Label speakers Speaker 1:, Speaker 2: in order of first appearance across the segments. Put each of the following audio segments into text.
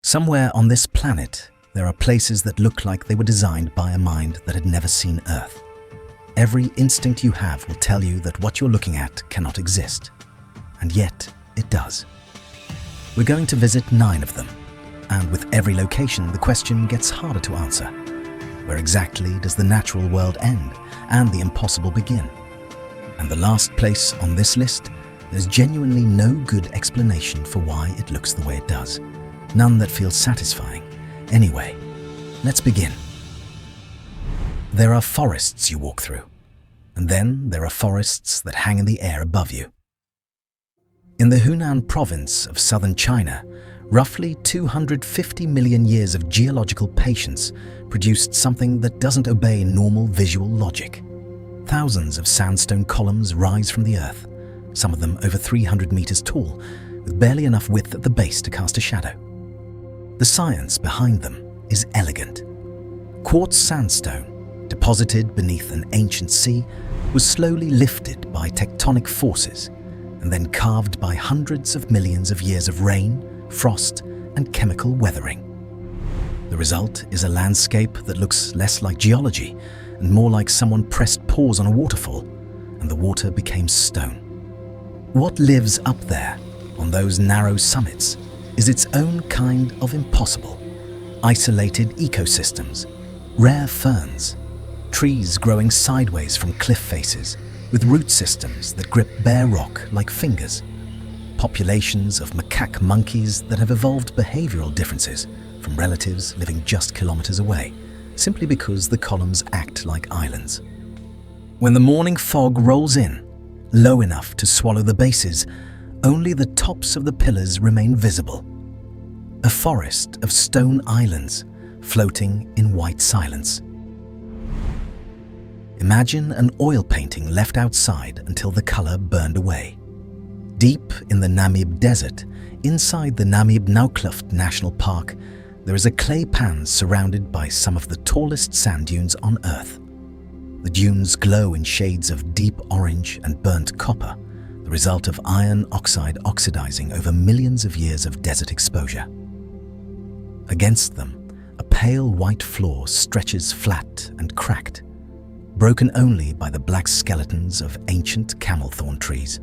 Speaker 1: Somewhere on this planet, there are places that look like they were designed by a mind that had never seen Earth. Every instinct you have will tell you that what you're looking at cannot exist. And yet, it does. We're going to visit 9 of them. And with every location, the question gets harder to answer. Where exactly does the natural world end and the impossible begin? And the last place on this list, there's genuinely no good explanation for why it looks the way it does. None that feels satisfying. Anyway, let's begin. There are forests you walk through, and then there are forests that hang in the air above you. In the Hunan province of southern China, roughly 250 million years of geological patience produced something that doesn't obey normal visual logic. Thousands of sandstone columns rise from the earth, some of them over 300 meters tall, with barely enough width at the base to cast a shadow. The science behind them is elegant. Quartz sandstone, deposited beneath an ancient sea, was slowly lifted by tectonic forces and then carved by hundreds of millions of years of rain, frost, and chemical weathering. The result is a landscape that looks less like geology and more like someone pressed pause on a waterfall, and the water became stone. What lives up there, on those narrow summits, is its own kind of impossible. Isolated ecosystems, rare ferns, trees growing sideways from cliff faces, with root systems that grip bare rock like fingers. Populations of macaque monkeys that have evolved behavioral differences from relatives living just kilometers away, simply because the columns act like islands. When the morning fog rolls in, low enough to swallow the bases, only the tops of the pillars remain visible. A forest of stone islands floating in white silence. Imagine an oil painting left outside until the color burned away. Deep in the Namib Desert, inside the Namib Naukluft National Park, there is a clay pan surrounded by some of the tallest sand dunes on Earth. The dunes glow in shades of deep orange and burnt copper, the result of iron oxide oxidizing over millions of years of desert exposure. Against them, a pale white floor stretches flat and cracked, broken only by the black skeletons of ancient camel thorn trees.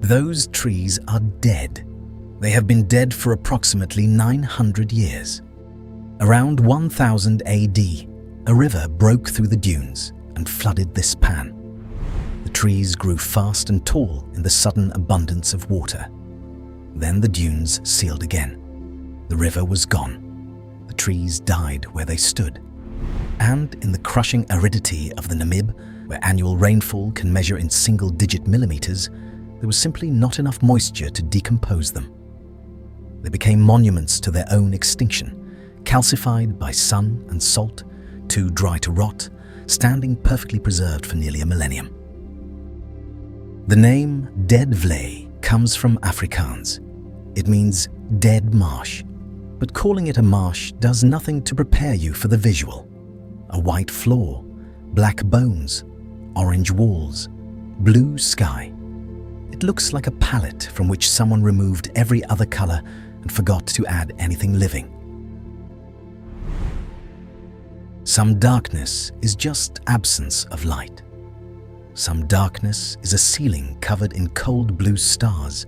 Speaker 1: Those trees are dead. They have been dead for approximately 900 years. Around 1000 AD, a river broke through the dunes and flooded this pan. The trees grew fast and tall in the sudden abundance of water. Then the dunes sealed again. The river was gone. The trees died where they stood. And in the crushing aridity of the Namib, where annual rainfall can measure in single-digit millimeters, there was simply not enough moisture to decompose them. They became monuments to their own extinction, calcified by sun and salt, too dry to rot, standing perfectly preserved for nearly a millennium. The name Deadvlei comes from Afrikaans. It means dead marsh, but calling it a marsh does nothing to prepare you for the visual. A white floor, black bones, orange walls, blue sky. It looks like a palette from which someone removed every other color and forgot to add anything living. Some darkness is just absence of light. Some darkness is a ceiling covered in cold blue stars.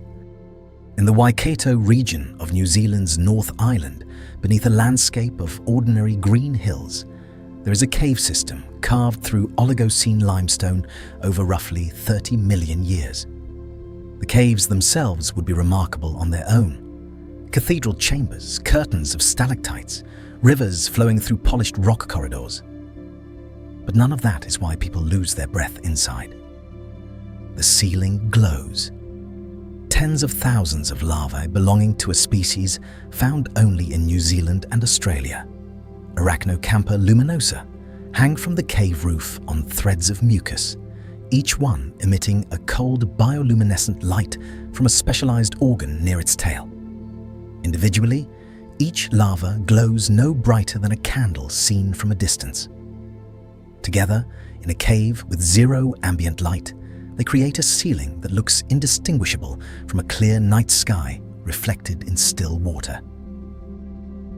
Speaker 1: In the Waikato region of New Zealand's North Island, beneath a landscape of ordinary green hills, there is a cave system carved through Oligocene limestone over roughly 30 million years. The caves themselves would be remarkable on their own. Cathedral chambers, curtains of stalactites, rivers flowing through polished rock corridors. But none of that is why people lose their breath inside. The ceiling glows. Tens of thousands of larvae belonging to a species found only in New Zealand and Australia, Arachnocampa luminosa, hang from the cave roof on threads of mucus, each one emitting a cold bioluminescent light from a specialized organ near its tail. Individually, each larva glows no brighter than a candle seen from a distance. Together, in a cave with zero ambient light, they create a ceiling that looks indistinguishable from a clear night sky reflected in still water.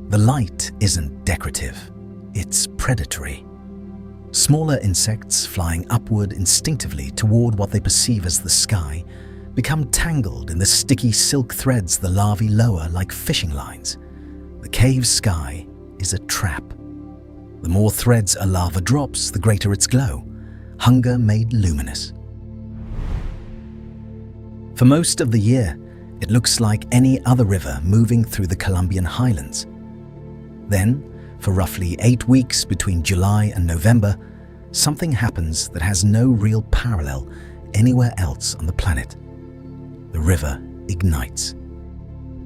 Speaker 1: The light isn't decorative, it's predatory. Smaller insects flying upward instinctively toward what they perceive as the sky become tangled in the sticky silk threads the larvae lower like fishing lines. The cave's sky is a trap. The more threads a larva drops, the greater its glow, hunger made luminous. For most of the year, it looks like any other river moving through the Colombian highlands. Then, for roughly 8 weeks between July and November, something happens that has no real parallel anywhere else on the planet. The river ignites.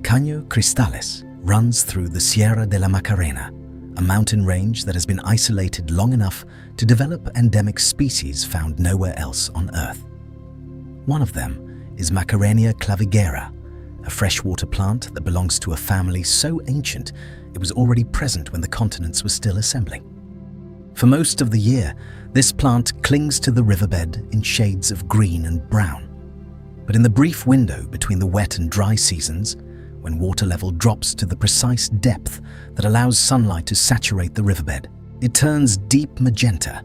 Speaker 1: Caño Cristales runs through the Sierra de la Macarena, a mountain range that has been isolated long enough to develop endemic species found nowhere else on Earth. One of them is Macarenia clavigera, a freshwater plant that belongs to a family so ancient it was already present when the continents were still assembling. For most of the year, this plant clings to the riverbed in shades of green and brown. But in the brief window between the wet and dry seasons, when water level drops to the precise depth that allows sunlight to saturate the riverbed, it turns deep magenta,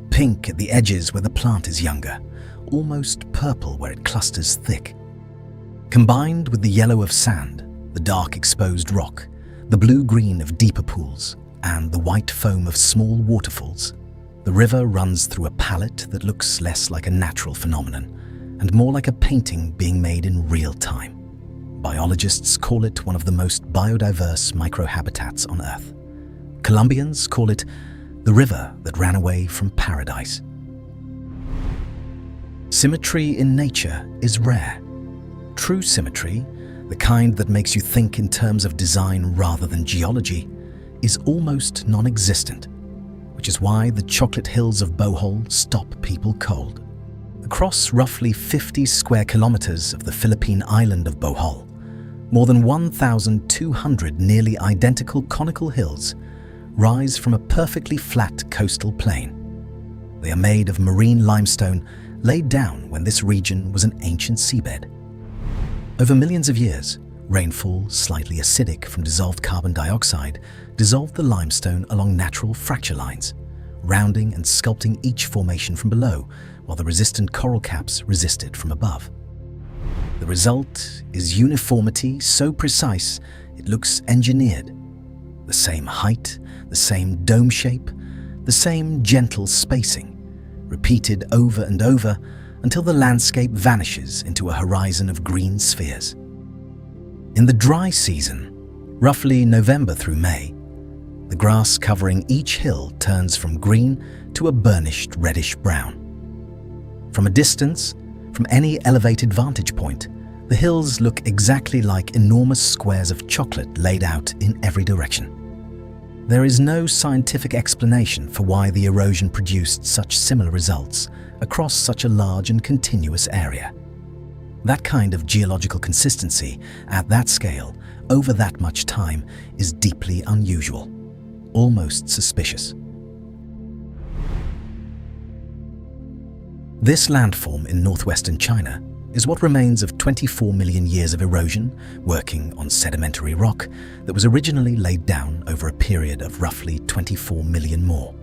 Speaker 1: pink at the edges where the plant is younger, almost purple where it clusters thick. Combined with the yellow of sand, the dark exposed rock, the blue-green of deeper pools, and the white foam of small waterfalls, the river runs through a palette that looks less like a natural phenomenon and more like a painting being made in real time. Biologists call it one of the most biodiverse microhabitats on Earth. Colombians call it the river that ran away from paradise. Symmetry in nature is rare. True symmetry, the kind that makes you think in terms of design rather than geology, is almost non-existent, which is why the Chocolate Hills of Bohol stop people cold. Across roughly 50 square kilometers of the Philippine island of Bohol, more than 1,200 nearly identical conical hills rise from a perfectly flat coastal plain. They are made of marine limestone laid down when this region was an ancient seabed. Over millions of years, rainfall, slightly acidic from dissolved carbon dioxide, dissolved the limestone along natural fracture lines, rounding and sculpting each formation from below, while the resistant coral caps resisted from above. The result is uniformity so precise it looks engineered. The same height, the same dome shape, the same gentle spacing, repeated over and over until the landscape vanishes into a horizon of green spheres. In the dry season, roughly November through May, the grass covering each hill turns from green to a burnished reddish-brown. From a distance, from any elevated vantage point, the hills look exactly like enormous squares of chocolate laid out in every direction. There is no scientific explanation for why the erosion produced such similar results across such a large and continuous area. That kind of geological consistency at that scale over that much time is deeply unusual, almost suspicious. This landform in northwestern China is what remains of 24 million years of erosion working on sedimentary rock that was originally laid down over a period of roughly 24 million more.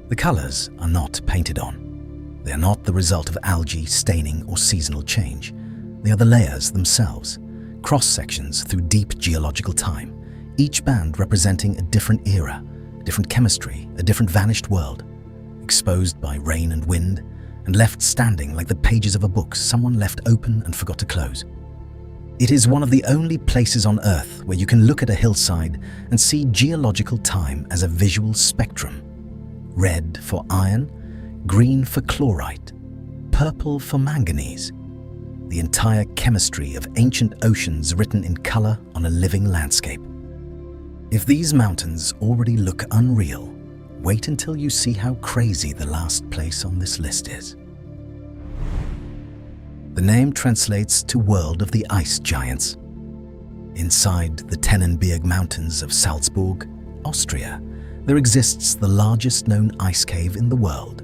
Speaker 1: The colors are not painted on. They are not the result of algae staining or seasonal change. They are the layers themselves, cross-sections through deep geological time, each band representing a different era, a different chemistry, a different vanished world, exposed by rain and wind, and left standing like the pages of a book someone left open and forgot to close. It is one of the only places on Earth where you can look at a hillside and see geological time as a visual spectrum. Red for iron, green for chlorite, purple for manganese. The entire chemistry of ancient oceans written in color on a living landscape. If these mountains already look unreal, wait until you see how crazy the last place on this list is. The name translates to World of the Ice Giants. Inside the Tennenberg Mountains of Salzburg, Austria, there exists the largest known ice cave in the world.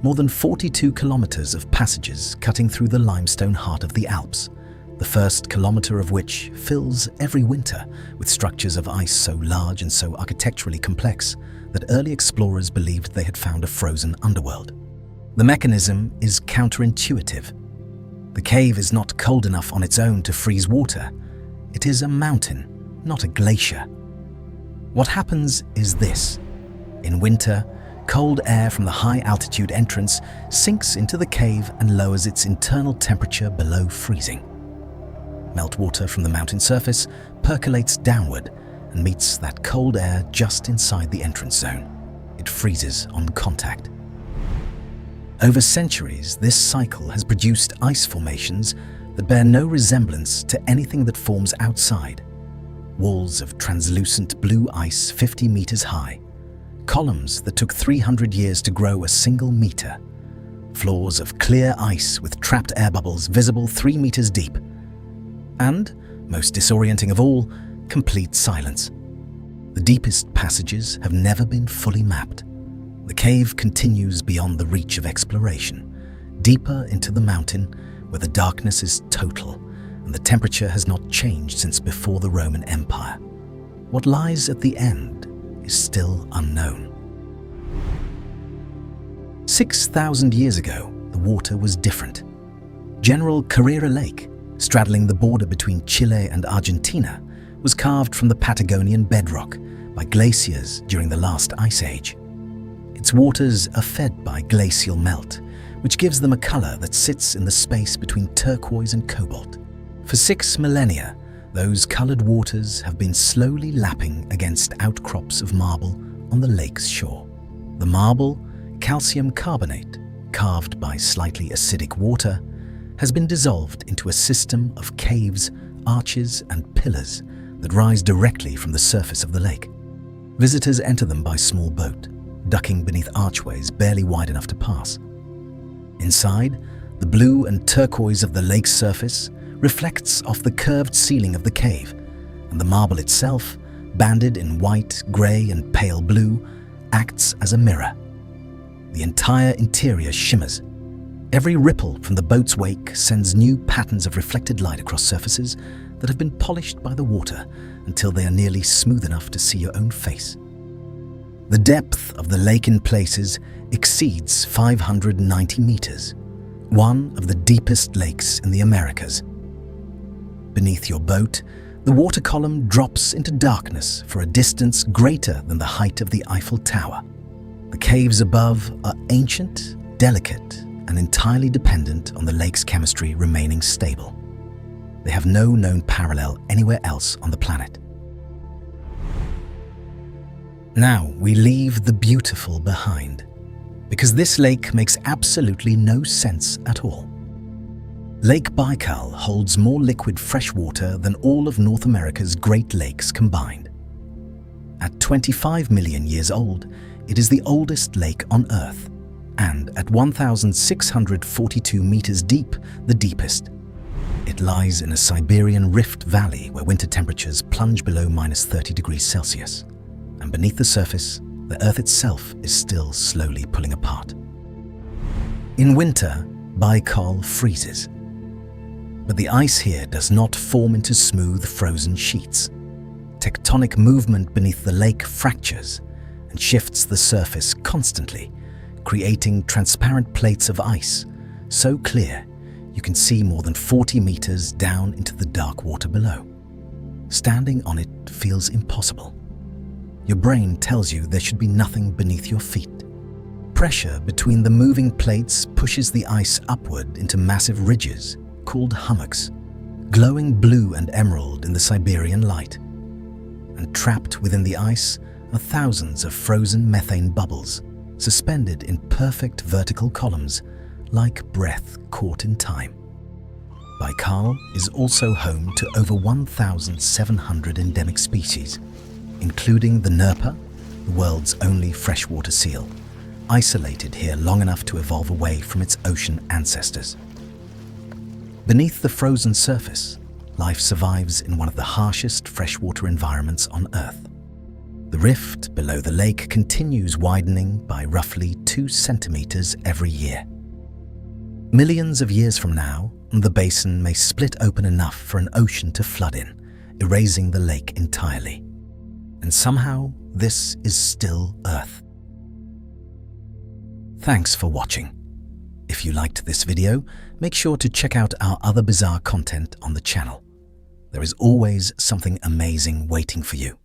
Speaker 1: More than 42 kilometers of passages cutting through the limestone heart of the Alps, the the first kilometer of which fills every winter with structures of ice so large and so architecturally complex that early explorers believed they had found a frozen underworld. The mechanism is counterintuitive. The cave is not cold enough on its own to freeze water. It is a mountain, not a glacier. What happens is this. In winter, cold air from the high-altitude entrance sinks into the cave and lowers its internal temperature below freezing. Meltwater from the mountain surface percolates downward and meets that cold air just inside the entrance zone. It freezes on contact. Over centuries, this cycle has produced ice formations that bear no resemblance to anything that forms outside. Walls of translucent blue ice 50 meters high, columns that took 300 years to grow a single meter, floors of clear ice with trapped air bubbles visible 3 meters deep, and, most disorienting of all, complete silence. The deepest passages have never been fully mapped. The cave continues beyond the reach of exploration, deeper into the mountain where the darkness is total and the temperature has not changed since before the Roman Empire. What lies at the end is still unknown. 6,000 years ago, the water was different. General Carrera Lake, straddling the border between Chile and Argentina, was carved from the Patagonian bedrock by glaciers during the last ice age. Its waters are fed by glacial melt, which gives them a color that sits in the space between turquoise and cobalt. For 6 millennia, those colored waters have been slowly lapping against outcrops of marble on the lake's shore. The marble, calcium carbonate, carved by slightly acidic water, has been dissolved into a system of caves, arches, and pillars that rise directly from the surface of the lake. Visitors enter them by small boat, ducking beneath archways barely wide enough to pass. Inside, the blue and turquoise of the lake's surface reflects off the curved ceiling of the cave, and the marble itself, banded in white, grey, and pale blue, acts as a mirror. The entire interior shimmers. Every ripple from the boat's wake sends new patterns of reflected light across surfaces that have been polished by the water until they are nearly smooth enough to see your own face. The depth of the lake in places exceeds 590 meters, one of the deepest lakes in the Americas. Beneath your boat, the water column drops into darkness for a distance greater than the height of the Eiffel Tower. The caves above are ancient, delicate, and entirely dependent on the lake's chemistry remaining stable. They have no known parallel anywhere else on the planet. Now we leave the beautiful behind, because this lake makes absolutely no sense at all. Lake Baikal holds more liquid fresh water than all of North America's Great Lakes combined. At 25 million years old, it is the oldest lake on Earth, and at 1,642 meters deep, the deepest. It lies in a Siberian rift valley where winter temperatures plunge below -30 degrees Celsius, and beneath the surface, the Earth itself is still slowly pulling apart. In winter, Baikal freezes. But the ice here does not form into smooth, frozen sheets. Tectonic movement beneath the lake fractures and shifts the surface constantly, creating transparent plates of ice, so clear you can see more than 40 meters down into the dark water below. Standing on it feels impossible. Your brain tells you there should be nothing beneath your feet. Pressure between the moving plates pushes the ice upward into massive ridges called hummocks, glowing blue and emerald in the Siberian light. And trapped within the ice are thousands of frozen methane bubbles, suspended in perfect vertical columns, like breath caught in time. Baikal is also home to over 1,700 endemic species, including the Nerpa, the world's only freshwater seal, isolated here long enough to evolve away from its ocean ancestors. Beneath the frozen surface, life survives in one of the harshest freshwater environments on Earth. The rift below the lake continues widening by roughly 2 centimeters every year. Millions of years from now, The basin may split open enough for an ocean to flood in, erasing the lake entirely. And somehow, this is still Earth. Thanks for watching. If you liked this video, make sure to check out our other bizarre content on the channel. There is always something amazing waiting for you.